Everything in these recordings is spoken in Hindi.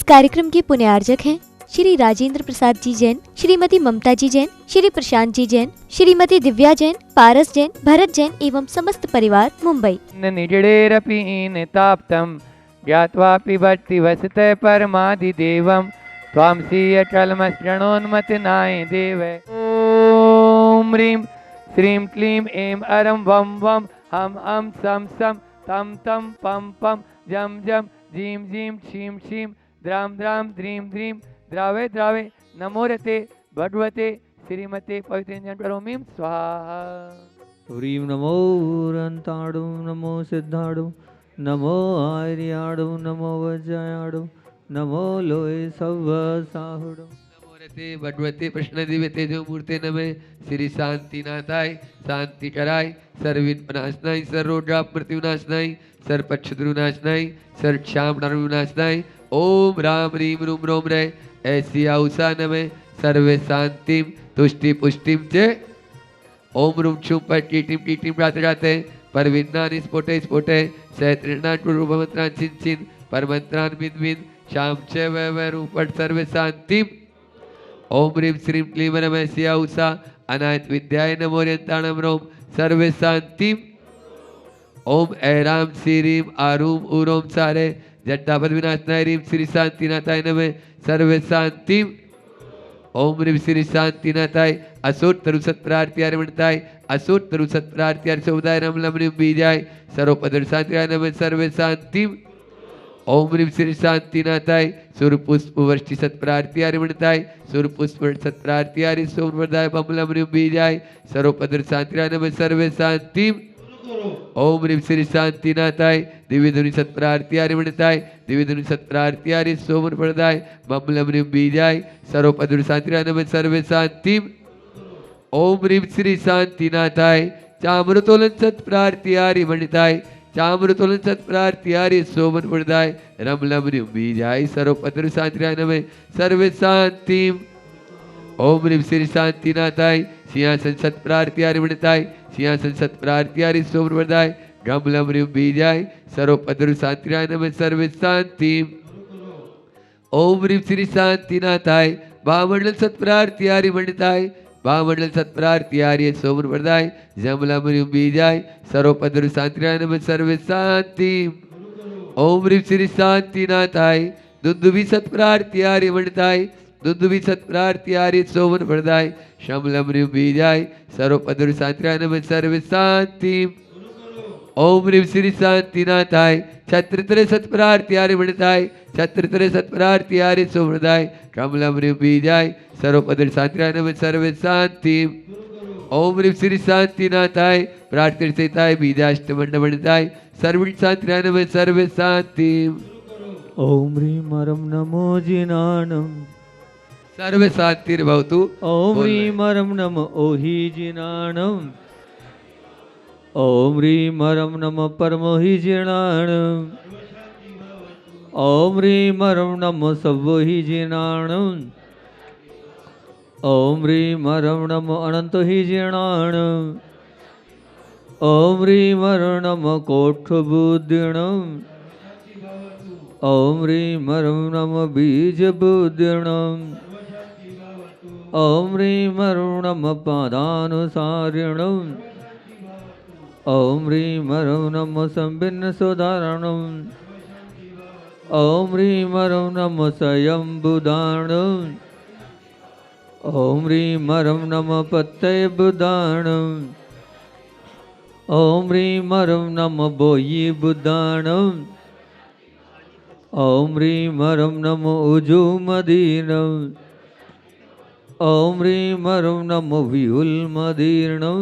कार्यक्रम के पुण्यार्जक हैं श्री राजेंद्र प्रसाद जी जैन, श्रीमती ममता जी जैन, श्री प्रशांत जी जैन, श्रीमती दिव्या जैन, पारस जैन, भरत जैन एवं समस्त परिवार मुंबई। निजडेरपि निताप्तं ज्ञात्वापि भक्ति वसते परमादिदेवं त्वां सीयचलमसृणोन्मतिनाय देव। ॐ ह्रीं श्रीं क्लीं ऐं अरं वं वं हम अं सं सं तं तं पं पं जं जं जीं जीं क्षीं क्षीं द्रां द्रां द्रीं द्रीं द्रावे द्रावे नमोरते भगवते श्रीमते पवित्रं करोमि स्वाहा। ह्रीं नमो रन्ताडु नमो सिद्धाडु नमो आर्याडु नमो वज्रयाडु नमो लोय सव साहुडु नमोरते भगवते प्रश्न दिव्य तेजो मूर्ते नमे श्री शांतिनाथाय शांतिकराय सर्वविघ्ननाशनाय सर्वरोगाप मृत्युनाशनाय सर्वपक्षद्रुनाशनाय सर्वक्षाम नरविनाशनाय ओम राम ह्रीं रूम रोम रे ऐसी औसा नमे सर्वे शांतिम तुष्टि पुष्टिम च ओम रूम छुम पर टीटिम राते राते पर विज्ञान स्फोटे स्फोटे सहस्रनाथ रूपमंत्रान चिन चिन पर मंत्रान बिन बिन श्याम च वै रूपट सर्वे शांतिम ओम ह्रीं श्रीं क्लीं रमस्य उषा अनायत विद्याय नमोरियंताणम रोम सर्वे शांतिम ओम ऐराम श्रीं आरूम उरोम सारे जट्टापद विनाशनाय ह्रीं श्री शांतिनाथाय नमः सर्वे शांतिम ओम ह्रीं श्री शांतिनाथाय असुर तरु सत्प्रार्थ्यार म्हणताय असुर तरु सत्प्रार्थ्यार शोभाय रमलमनिम बीजाय सर्वपदर शांतिराय नमः सर्वे शांतिम ओम ह्रीं श्री शांतिनाथाय सूर्यपुष्प वर्षि सत्प्रार्थ्यार म्हणताय सूर्यपुष्प सत्प्रार्थ्यार सोमवरदाय बमलमनिम बीजाय सर्वपदर शांतिराय नमः सर्वे शांतिम ओम ह्रीं श्री शांतिनाथाय दिव्यधुनि सत्प्रार्थ्यार म्हणताय दिव्यधुनि सत्प्रार्थ्यार सोमवरदाय बमलमनिम बीजाय सर्वपदर शांतिराय नमः सर्वे शांतिम ओम ह्रीं श्री शांतिनाथाय चामृतोलन सत्प्रार्थ्यार म्हणताय चामृतोलन सत्प्रार्थ्यारि सोमन वरदाय रमलमनिम बीजाय सर्वपदर शांतिराय नमः सर्वे शांतिम ओम ह्रीं श्री शांतिनाथाय सिंहासन सत्प्रार्थ्यारि म्हणताय सिंहासन सत्प्रार्थ्यारि सोमन वरदाय रमलमनिम बीजाय सर्वपदर शांतिराय नमः सर्वे शांतिम ओम ह्रीं श्री शांतिनाथाय भामंडल सत्प्रार्थ्यारि म्हणताय भामंडल सत्प्रार्थ्यारि सोमन वरदाय जमलमनिम बीजाय सर्वपदर शांतिराय नमः सर्वे शांतिम ओम ह्रीं श्री शांतिनाथाय दुंदुभि सत्प्रार्थ्यारि म्हणताय दुंदुभि सत्प्रार्थ्यारि सोमन वरदाय शमलमनिम बीजाय सर्वपदर शांतिराय नमः सर्वे शांतिम ओम ह्रीं श्री शांतिनाथाय छत्रतरे सत्प्रार्थ्यारि म्हणताय छत्रतरे सत्प्रार्थ्यारि सोमवरदाय कमलमनिम बीजाय सर्वपदर शांतिराय नमः सर्वे शांतिम ओम ह्रीं श्री शांतिनाथाय प्रार्थना बीजाष्टमंड म्हणताय सर्व शांतिराय नमः सर्वे शांतिम ओम ह्रीं मरम नमो जिनानम सर्वे शांतिर्भवतु ओम ह्रीं मरम नम ओहि जिनानम ओम ह्रीं मरम नम परमोहि जिनानम ओम ह्रीं मरम नम सवोहि जिनानम ओम ह्रीं मरम नम अनंत हि जिनानम ओम ह्रीं मरम नम कोठबुद्धिणम ओम ह्रीं मरम नम बीज बुद्धिणम ओम ह्रीं मरम नम पादानुसारिणम ओम ह्रीं मरम नम संभिन्न सुधारणम ओम ह्रीं मरम नम स्वयंबुदाणम ओम ह्रीं मरम नम पत्तय बुदाणम ओम ह्रीं मरम नम बोयि बुदाणम ओम ह्रीं मरम नम उजुमदीनम ओम ह्रीं मरम नम व्यूलमदीर्णम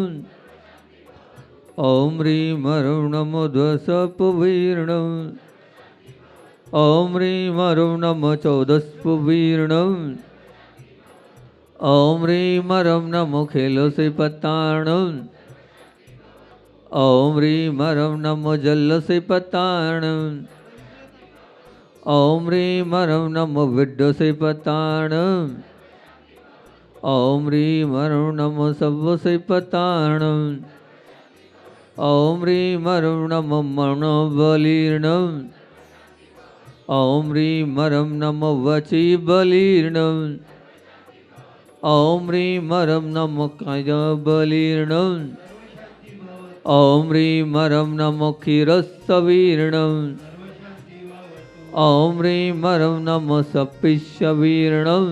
ओम ह्रीं मरम नम ध्वसपवीर्णम ओम ह्रीं मरम नम चौदस्पवीर्णम ओम ह्रीं मरम नम खेलोसे पताणम ओम ह्रीं मरम नम जल्लसे पताणम ओम ह्रीं मरम नम विड्डसे पताणम ओम ह्रीं मरम नम सव्वसे पताणम ओम ह्रीं मरम नम मनोबलीर्णम ॐ ह्रीमरं नमो वचि बलीर्णं ॐ ह्रीमरं नमो कायबलीर्णं ॐ ह्रीमरं नमो क्षीरसवीर्णं ॐ ह्रीमरं नमो सपिशवीर्णं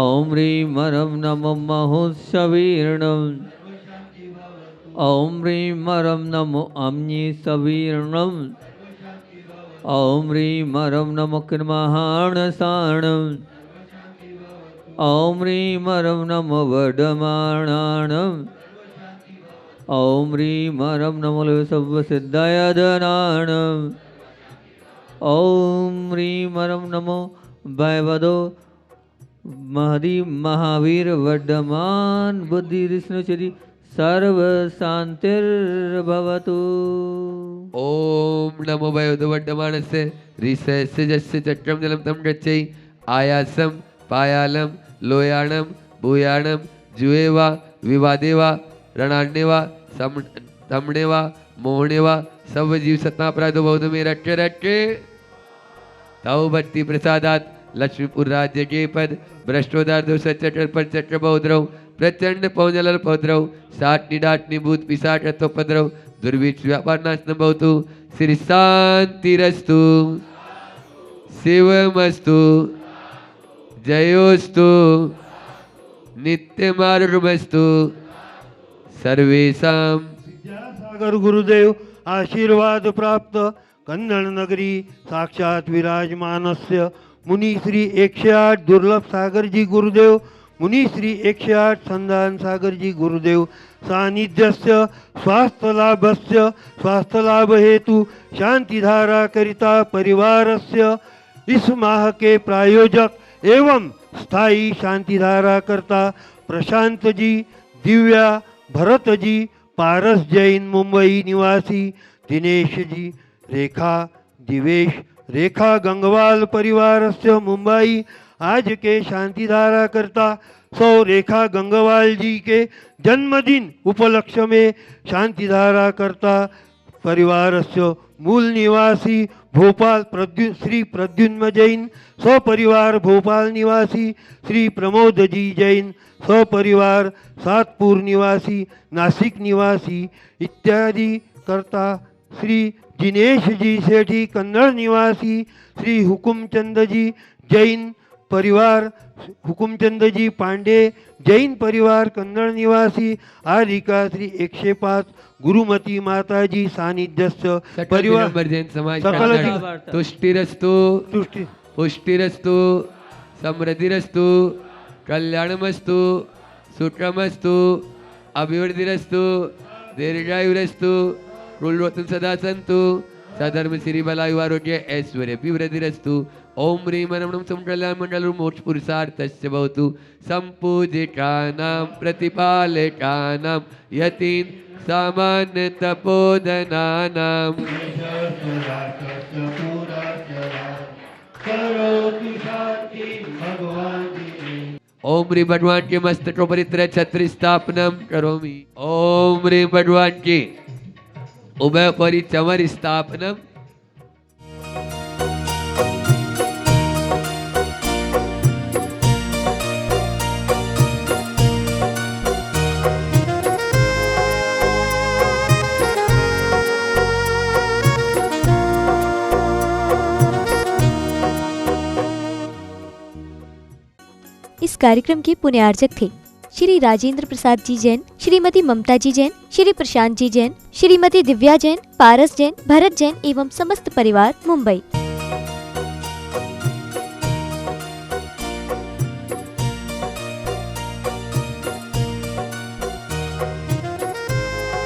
ॐ ह्रीमरं नमो महोत्सवीर्णं ॐ ह्रीमरं नमो अम्निसवीर्णं ॐ ह्रीमरं नमो किन्महाणसाणं ॐ ह्रीमरं नमो वडमाणाणं ॐ ह्रीमरं नमो सर्वसिद्धयधनाणं ॐ ह्रीमरं नमो भयवदो महदी महावीर वर्धमान बुद्धि विष्णुचरी सर्व शांतिर्भवतु। ओम नमो भयोदवर्धमानस्य ऋषस्य जस्य चक्रम जलम तम गच्छै आयासम पायालम लोयाणम भूयाणम जुएवा विवादेवा रणान्यवा तमणेवा मोहनेवा सब जीव सत्ता अपराधो बौद्ध में रट्टे रट्टे तव भक्ति प्रसादात लक्ष्मीपुर राज्य के पद भ्रष्टोदार दो चटर पर चक्र बौद्रव प्रचंड पौजल पौद्रव साठ निडाट निभूत पिशाच अतोपद्रव दुर्विच व्यापार नाश न भवतु श्री शांतिरस्तु शिवमस्तु जयोस्तु नित्यमारुमस्तु सर्वेषां विद्यासागर गुरुदेव आशीर्वाद प्राप्त कन्नड़ नगरी साक्षात विराजमानस्य मुनि श्री 108 दुर्लभ सागर जी गुरुदेव मुनि श्री 108 संधान सागर जी गुरुदेव सानिध्यस्य स्वास्थ्य लाभ हेतु शांतिधारा करिता परिवारस्य इस माह के प्रायोजक एवं स्थायी शांतिधारा करता प्रशांत जी दिव्या भरत जी पारस जैन मुंबई निवासी दिनेश जी रेखा दिवेश रेखा गंगवाल परिवारस्य मुंबई आज के शांतिधारा करता सौ रेखा गंगवाल जी के जन्मदिन उपलक्ष्य में शांतिधारा करता परिवारस्य मूल निवासी भोपाल श्री प्रद्युम्न जैन सपरिवार भोपाल निवासी श्री प्रमोद जी जैन सपरिवार सातपुर निवासी नासिक निवासी इत्यादि करता श्री जिनेश जी सेठी कन्नड़ निवासी श्री हुकुमचंद जी जैन परिवार हुकुमचंद जी पांडे जैन परिवार कन्नड़ निवासी आरिका श्री 105 गुरुमती माता जी सानिध्यस्य परिवार जैन समाज सकल तुष्टिरस्तु तुष्टि पुष्टिरस्तु समृद्धिरस्तु कल्याणमस्तु सुखमस्तु अभिवृद्धिरस्तु दीर्घायुरस्तु कुलरत्न सदा सन्तु सधर्म श्री बलायु आरोग्य ऐश्वर्य विवृद्धिरस्तु ओम ह्रीं मनमणं समकल्याण मंडल मोक्ष पुरुषार्थस्य भवतु संपूजिकानां प्रतिपालकानां यतीन् सामान्य तपोधनानां ओम ह्रीं भगवान के मस्तकोपरि छत्र स्थापनम करोमि ओम ह्रीं भगवान के उभयपरि चमर स्थापनम इस कार्यक्रम के पुण्यार्चक थे श्री राजेंद्र प्रसाद जी जैन, श्रीमती ममता जी जैन, श्री प्रशांत जी जैन, श्रीमती दिव्या जैन, पारस जैन, भरत जैन एवं समस्त परिवार मुंबई।